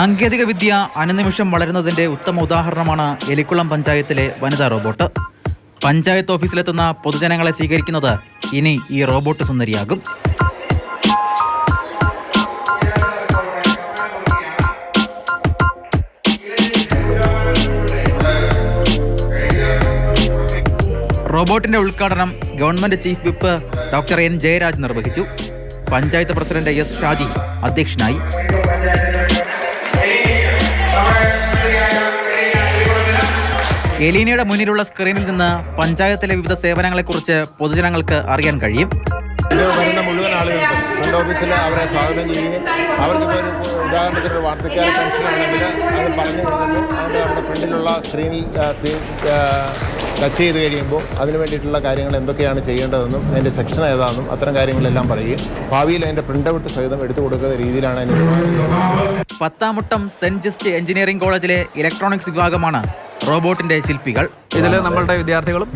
സാങ്കേതിക വിദ്യ അനുനിമിഷം വളരുന്നതിന്റെ ഉത്തമ ഉദാഹരണമാണ് എലിക്കുളം പഞ്ചായത്തിലെ വനിതാ റോബോട്ട്. പഞ്ചായത്ത് ഓഫീസിലെത്തുന്ന പൊതുജനങ്ങളെ സ്വീകരിക്കുന്നത് ഇനി ഈ റോബോട്ട് സുന്ദരിയാകും. റോബോട്ടിന്റെ ഉദ്ഘാടനം government chief whip doctor N Jayaraj നിർവഹിച്ചു. പഞ്ചായത്ത് പ്രസിഡന്റ് എസ് ഷാജി അധ്യക്ഷനായി. എലീനയുടെ മുന്നിലുള്ള സ്ക്രീനിൽ നിന്ന് പഞ്ചായത്തിലെ വിവിധ സേവനങ്ങളെക്കുറിച്ച് പൊതുജനങ്ങൾക്ക് അറിയാൻ കഴിയും. ഇത് വരുന്ന മുഴുവൻ ആളുകൾക്കും ഫ്രണ്ട് ഓഫീസിൽ അവരെ സ്വാഗതം ചെയ്യുകയും അവർക്കിപ്പോൾ ഒരു ഉദാഹരണത്തിന് വാർദ്ധക്യ പെൻഷനാണെങ്കിൽ അത് പറഞ്ഞു കൊടുക്കുമ്പോൾ അവിടെ ഫ്രണ്ടിലുള്ള സ്ക്രീൻ ടച്ച് ചെയ്ത് കഴിയുമ്പോൾ അതിന് വേണ്ടിയിട്ടുള്ള കാര്യങ്ങൾ എന്തൊക്കെയാണ് ചെയ്യേണ്ടതെന്നും അതിൻ്റെ സെക്ഷൻ ഏതാണെന്നും അത്തരം കാര്യങ്ങളെല്ലാം പറയുകയും ഭാവിയിൽ അതിൻ്റെ പ്രിൻ്റ് ഔട്ട് സഹിതം എടുത്തു കൊടുക്കുന്ന രീതിയിലാണ് അതിന്. പത്താമുട്ടം സെന്റ് ജസ്റ്റ് എഞ്ചിനീയറിംഗ് കോളേജിലെ ഇലക്ട്രോണിക്സ് വിഭാഗമാണ് റോബോട്ടിന്റെ ശില്പികൾ. ഇതിൽ നമ്മളുടെ വിദ്യാർത്ഥികളും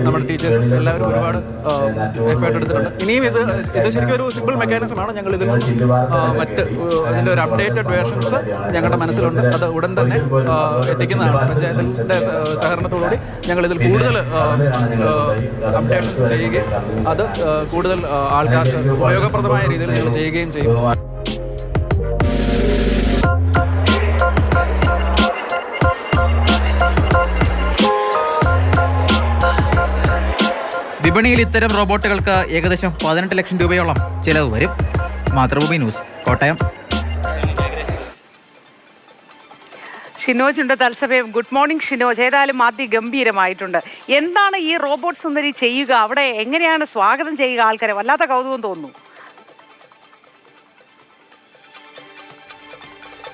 നമ്മുടെ ടീച്ചേഴ്സും എല്ലാവരും ഒരുപാട് എഫേർട്ട് എടുത്തിട്ടുണ്ട്. ഇനിയും ഇത് ശരിക്കും ഒരു സിമ്പിൾ മെക്കാനിസമാണ്. ഞങ്ങൾ ഇതിൽ മറ്റ് ഇതിൻ്റെ ഒരു അപ്ഡേറ്റഡ് വേർഷൻസ് ഞങ്ങളുടെ മനസ്സിലുണ്ട്. അത് ഉടൻ തന്നെ എത്തിക്കുന്നതാണ്. പഞ്ചായത്തിൻ്റെ സഹകരണത്തോടുകൂടി ഞങ്ങൾ ഇതിൽ കൂടുതൽ അപ്ഡേഷൻസ് ചെയ്യുകയും അത് കൂടുതൽ ആൾക്കാർക്ക് ഉപയോഗപ്രദമായ രീതിയിൽ ഞങ്ങൾ ചെയ്യുകയും ചെയ്യും. വിപണിയിൽ ഇത്തരം റോബോട്ടുകൾക്ക് ഏകദേശം 18 ലക്ഷം രൂപയോളം ചിലവ് വരും. മാതൃഭൂമി ന്യൂസ്, കോട്ടയം. ഷിനോജ് ഉണ്ട് തത്സമയം. Good morning Shinoj. ഏതായാലും അതിഗംഭീരമായിട്ടുണ്ട്. എന്താണ് ഈ റോബോട്ട് സുന്ദരി ചെയ്യുക? അവിടെ എങ്ങനെയാണ് സ്വാഗതം ചെയ്യുക ആൾക്കാരെ? വല്ലാത്ത കൗതുകം തോന്നുന്നു.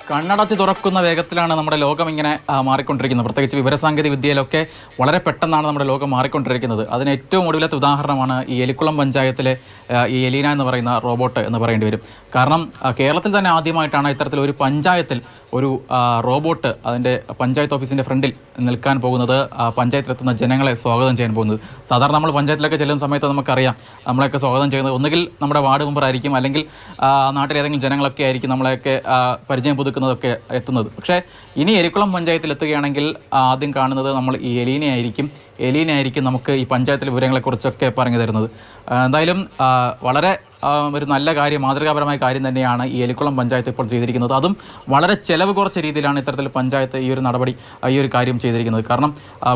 കണ്ണടച്ച് തുറക്കുന്ന വേഗത്തിലാണ് നമ്മുടെ ലോകം ഇങ്ങനെ മാറിക്കൊണ്ടിരിക്കുന്നത്. പ്രത്യേകിച്ച് വിവരസാങ്കേതിക വിദ്യയിലൊക്കെ വളരെ പെട്ടെന്നാണ് നമ്മുടെ ലോകം മാറിക്കൊണ്ടിരിക്കുന്നത്. അതിന് ഏറ്റവും ഒടുവിലത്തെ ഉദാഹരണമാണ് ഈ എലിക്കുളം പഞ്ചായത്തിലെ ഈ എലീന എന്ന് പറയുന്ന റോബോട്ട് എന്ന് പറയേണ്ടി വരും. കാരണം കേരളത്തിൽ തന്നെ ആദ്യമായിട്ടാണ് ഇത്തരത്തിലൊരു പഞ്ചായത്തിൽ ഒരു റോബോട്ട് അതിൻ്റെ പഞ്ചായത്ത് ഓഫീസിൻ്റെ ഫ്രണ്ടിൽ നിൽക്കാൻ പോകുന്നത്, പഞ്ചായത്തിലെത്തുന്ന ജനങ്ങളെ സ്വാഗതം ചെയ്യാൻ പോകുന്നത്. സാധാരണ നമ്മൾ പഞ്ചായത്തിലൊക്കെ ചെല്ലുന്ന സമയത്ത് നമുക്കറിയാം നമ്മളെയൊക്കെ സ്വാഗതം ചെയ്യുന്നത് ഒന്നുകിൽ നമ്മുടെ വാർഡ് മെമ്പറായിരിക്കും, അല്ലെങ്കിൽ നാട്ടിലെ ഏതെങ്കിലും ജനങ്ങളൊക്കെ ആയിരിക്കും നമ്മളെയൊക്കെ പരിചയം പുതുക്കുന്നതൊക്കെ എത്തുന്നത്. പക്ഷേ ഇനി എലിക്കുളം പഞ്ചായത്തിൽ എത്തുകയാണെങ്കിൽ ആദ്യം കാണുന്നത് നമ്മൾ ഈ എലീനയായിരിക്കും നമുക്ക് ഈ പഞ്ചായത്തിലെ വിവരങ്ങളെക്കുറിച്ചൊക്കെ പറഞ്ഞു തരുന്നത്. എന്തായാലും വളരെ ഒരു നല്ല കാര്യം, മാതൃകാപരമായ കാര്യം തന്നെയാണ് ഈ എലിക്കുളം പഞ്ചായത്ത് ഇപ്പോൾ ചെയ്തിരിക്കുന്നത്. അതും വളരെ ചിലവ് കുറച്ച രീതിയിലാണ് ഇത്തരത്തിൽ പഞ്ചായത്ത് ഈ ഒരു നടപടി, ഈ ഒരു കാര്യം ചെയ്തിരിക്കുന്നത്. കാരണം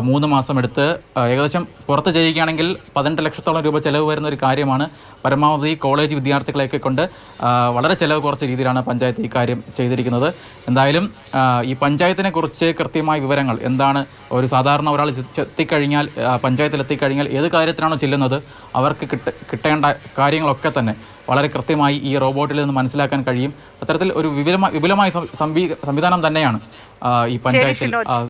3 മാസം എടുത്ത് ഏകദേശം പുറത്ത് ചെയ്യുകയാണെങ്കിൽ 18 ലക്ഷത്തോളം രൂപ ചിലവ് വരുന്ന ഒരു കാര്യമാണ്. പരമാവധി കോളേജ് വിദ്യാർത്ഥികളെയൊക്കെ കൊണ്ട് വളരെ ചിലവ് കുറച്ച രീതിയിലാണ് പഞ്ചായത്ത് ഈ കാര്യം ചെയ്തിരിക്കുന്നത്. എന്തായാലും ഈ പഞ്ചായത്തിനെ കുറിച്ച് കൃത്യമായ വിവരങ്ങൾ എന്താണ്, ഒരു സാധാരണ ഒരാൾ എത്തിക്കഴിഞ്ഞാൽ, പഞ്ചായത്തിലെത്തിക്കഴിഞ്ഞാൽ ഏത് കാര്യത്തിനാണോ ചെല്ലുന്നത് അവർക്ക് കിട്ടേണ്ട കാര്യങ്ങളൊക്കെ തന്നെ വളരെ കൃത്യമായി ഈ റോബോട്ടിൽ നിന്ന് മനസ്സിലാക്കാൻ കഴിയും. അത്തരത്തിൽ ഒരു വിപുലമായ സംവിധാനം തന്നെയാണ് ഈ പഞ്ചായത്തിൽ